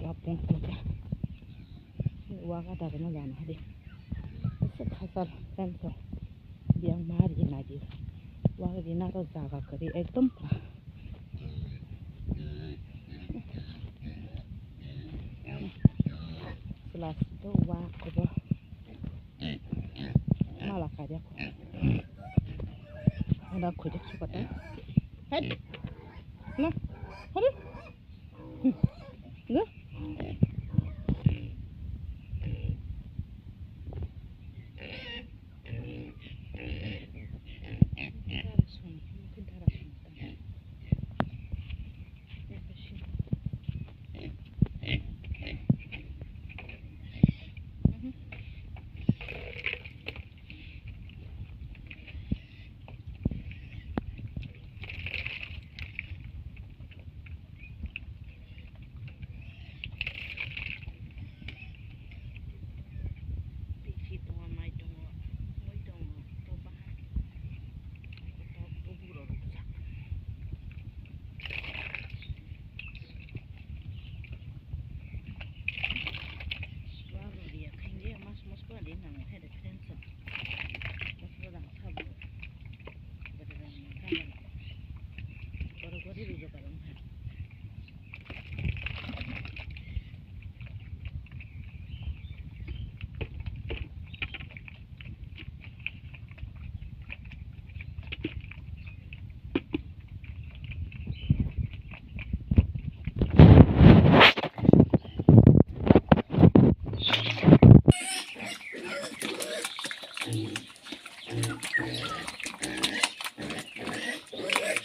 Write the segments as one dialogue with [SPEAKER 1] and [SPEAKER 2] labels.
[SPEAKER 1] tapung kita waga dari mana jangan hadi sekasar sensor yang mari nadir waga di naro jaga keri ekdom selas itu waga malah karya aku ada kujak suka tak head nah hari enggak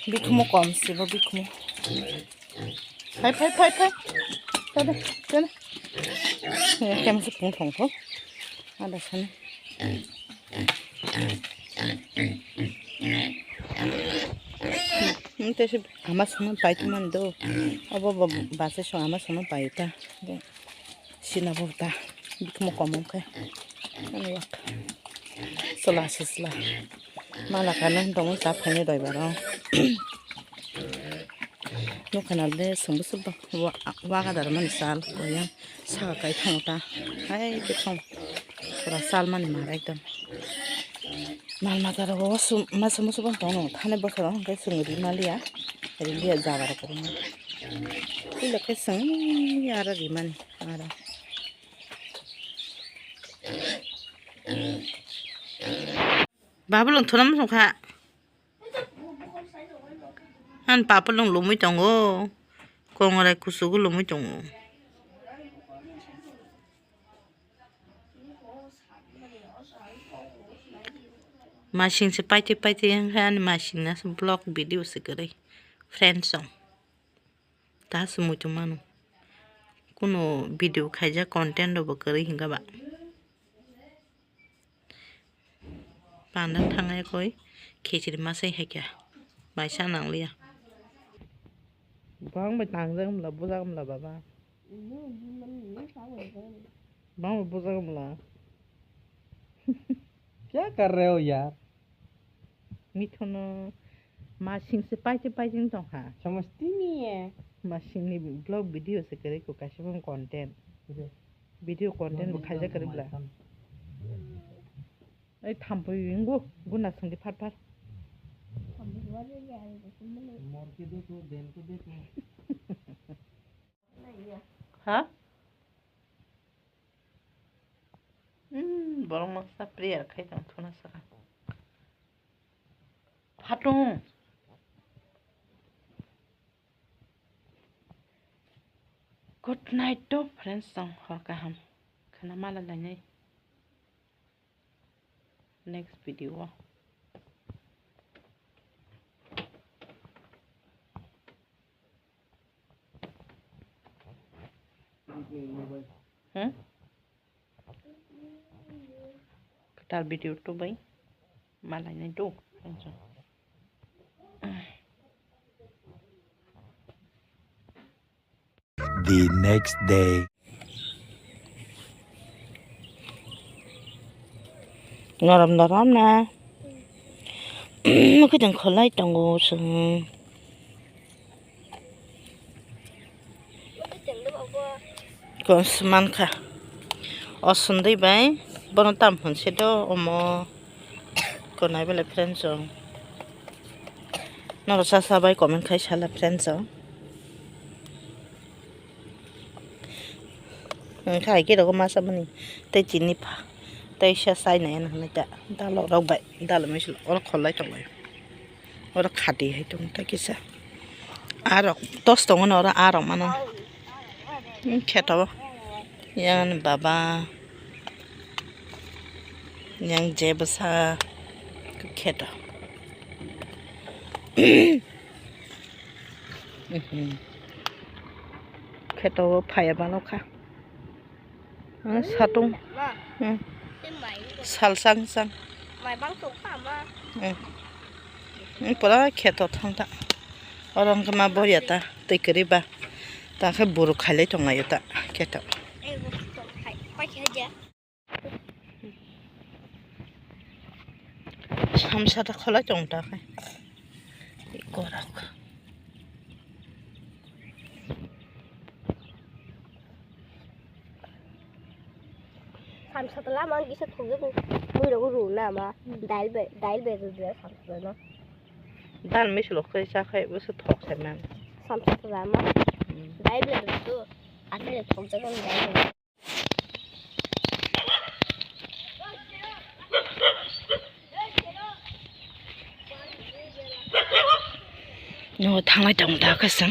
[SPEAKER 1] bikmu kom sih lo bikmu hai tadi sana ya kayak masih pungtong tuh ada sana itu sih amas sama baik teman tuh apa bahasa so amas sama baik ta sini apa ta bikmu kom kayak mana ya selas malah karena dong tapnya doi barang nu kanal deh sumber waga dari mana sal koyan saga kai thong ta hai betong pura sal mana marah itu mal mata dah bawa masuk bang tong thane bakal orang kai sungri malia dari dia jaga dah kerana ini kai sung ya ada di mana ada babulung thonam sungka han papulung lumui tongo kongore kusugu lumui tongo machine se paite yang han machine nas blog video segere friend song tas mutu manu kuno video khaja content do bakari hinga ba pandang thangai koi khechiri masai hakya baisa nanglia bang betang jam la bujam la baba bang bujam la
[SPEAKER 2] क्या कर रहे हो यार
[SPEAKER 1] मिथुन मशीन से पाइते तो हाँ
[SPEAKER 2] समझती नहीं है
[SPEAKER 1] मशीन ने ब्लॉग वीडियो से करे को कैसे हम कंटेंट वीडियो कंटेंट वो खाजा करे बला ए थांपो इंगो गुना संगे फाट
[SPEAKER 2] मोर के दे तो देन के दे
[SPEAKER 1] हाँ borong mangsa pria khai tang thona saka hatung good night to friends song hor ka ham khana mala la nyai next video Ketar video tu baik malahnya tu
[SPEAKER 3] the next day
[SPEAKER 1] ngaram na cái thằng kholai tanggo sung Manka Osunday by Bonatam Honsedo or more Conable Prenzo. No Sasa by Common Kaishala Prenzo. Kai get a massa money. Take Nipa. They shall sign in like that. Dallo by Dalamish or collect away. Or a caddy, I don't take it. Arrow, Toston or Arrow man. Kettle. Yan Baba. Yang Jebasa. Kettle. Kettle Payabanoka. Satung. Salsang sang.
[SPEAKER 4] Mày bắn súng hả mà?
[SPEAKER 1] Pura kettle thanta. Orang kema boyata. Take riba. Tak buruk kali tu ngayata. Kettle.
[SPEAKER 4] Em cũng phải quay chơi chứ.
[SPEAKER 1] Samsada khola chongta kai. Ikorak.
[SPEAKER 4] Làm sao tao làm ăn cái thùng cái mưa đâu có rủ nào mà đáy bể rồi rồi nó.
[SPEAKER 1] Dan miss lo kai sa kai bu su thok sai man.
[SPEAKER 4] Làm sao tao làm ăn đáy bể rồi ăn cái thùng cái con đáy bể.
[SPEAKER 1] No thang lai chongta ka sang.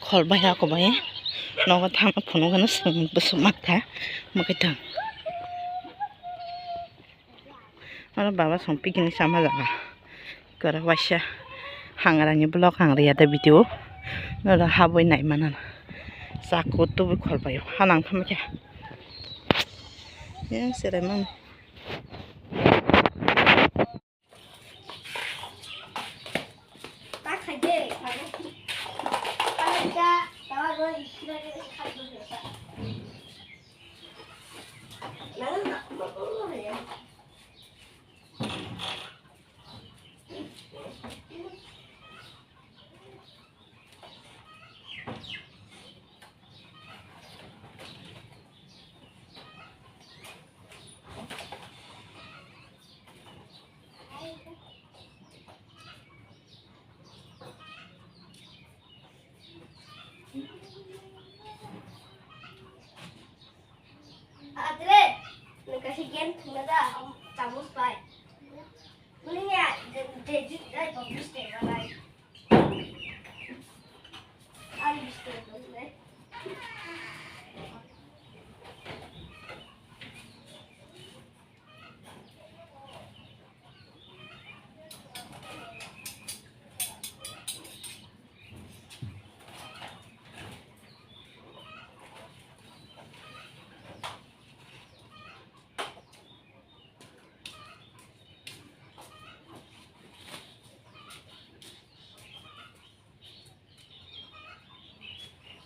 [SPEAKER 1] Khol bai ha ko bai. No ka thang phono ka na sang bu su mak tha. Ma kai thang. Mana baba song pikini sama jaga. Kara wasya hangarani blog hangri ada video. Nora haboi nai mana. Sakut tu bu khol bai. Hanang phama kya. Ya serai mang.
[SPEAKER 4] Ta khai dê. Ta cha ta rồi cái khai dê. Nắng nặng mà có gì. Adre, nagkasigan tumada ang tamos pa. Muli nga, dejit ay pag-biste na lang. Ang biste na lang.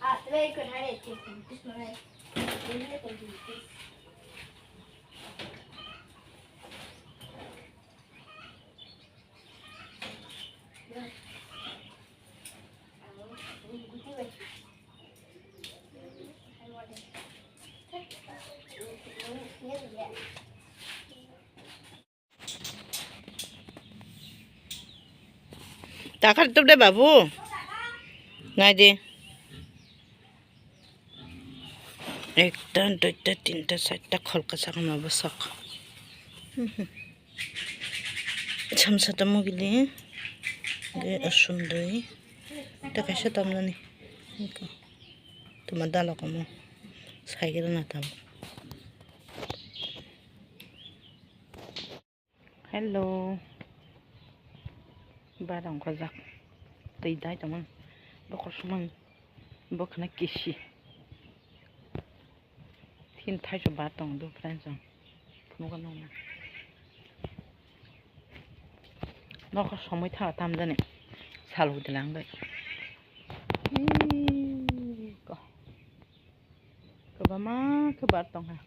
[SPEAKER 4] Adre, ikut hari itu, terus mana? Ini konjunsi.
[SPEAKER 1] Takar tu deh babu. Ngai di. Ekta, duita, tinta, saita khol ka sak ma basak. Chamsa tamu gili. Ge asundai. Ta kaisa tamna ni. Tuma dala kamu. Saigera na tam. Hello. Barang kozak. Tei dai taman. Bokor suman. Bokna kishi. Tin thaichwk batong do friends on. Punuga nona. Noko somoi tha tam jane. Salu dilang dai. Ko. Kebama ke batong ha.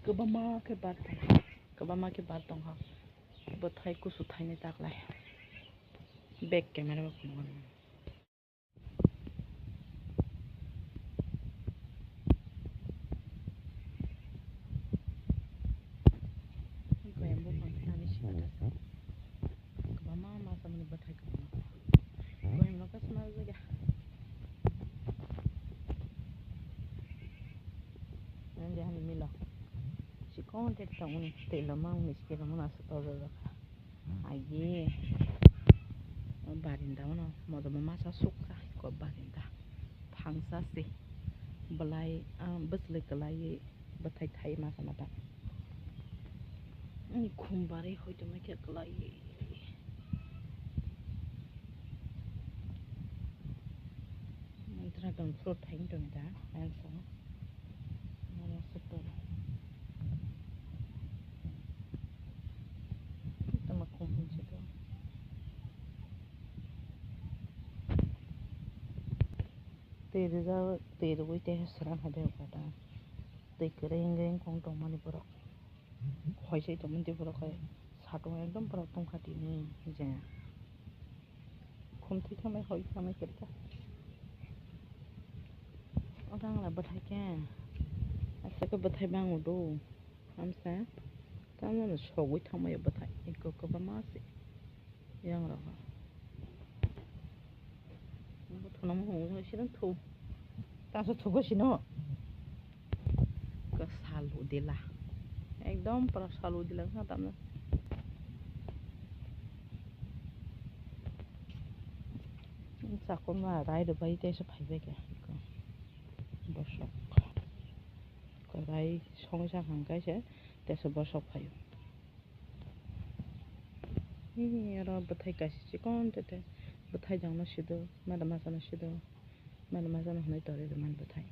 [SPEAKER 1] Kebama ke batong. Kebama ke batong ha. Bothai kusu thaine taklai. Back camera ba punuga nona. oh dia tahu ni telamang miskin mana setor dah aye barinda mana mau dah masa suka kau barinda thangsa sih belai beslek kelai betai thai masa mata ini kumbari hoi tu macam kelai dragon fruit thai tu ni dah answer mana setor kita makan macam tu Teri wui teh serang ada kata teh kering kong tong mani pura koi sih temen dia pura koi satu ekdom pura tong kati ni je kum ti kami koi kami kerja orang lah berhai ke asal ke berhai bang udo amsa kamu nak shogui thamai berhai ikut ke masih yang raga betul nama orang sih tu tak thogo sini ke salu dia lah ekdom pura salu dia lah kata mana sakon mah rai de bai teh sepai beke bosok ko rai songsa hangkai se teh se bosok payo ini ara betai kasih cikon teh betai jangan sido mana masa sido mana masa nak naik tori teman betai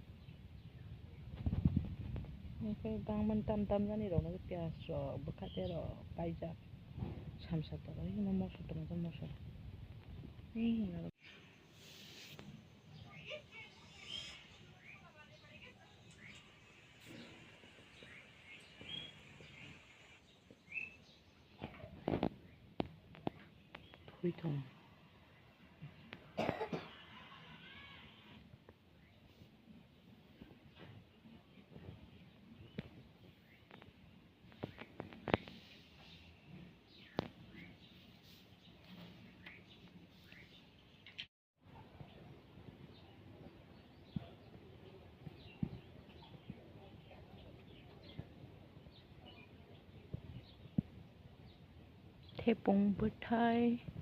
[SPEAKER 1] ini bang mentam tam jani rong nak pias ro bekat ro paijak samsa tori ini mau masuk teman masuk ini hui thong Thepung betai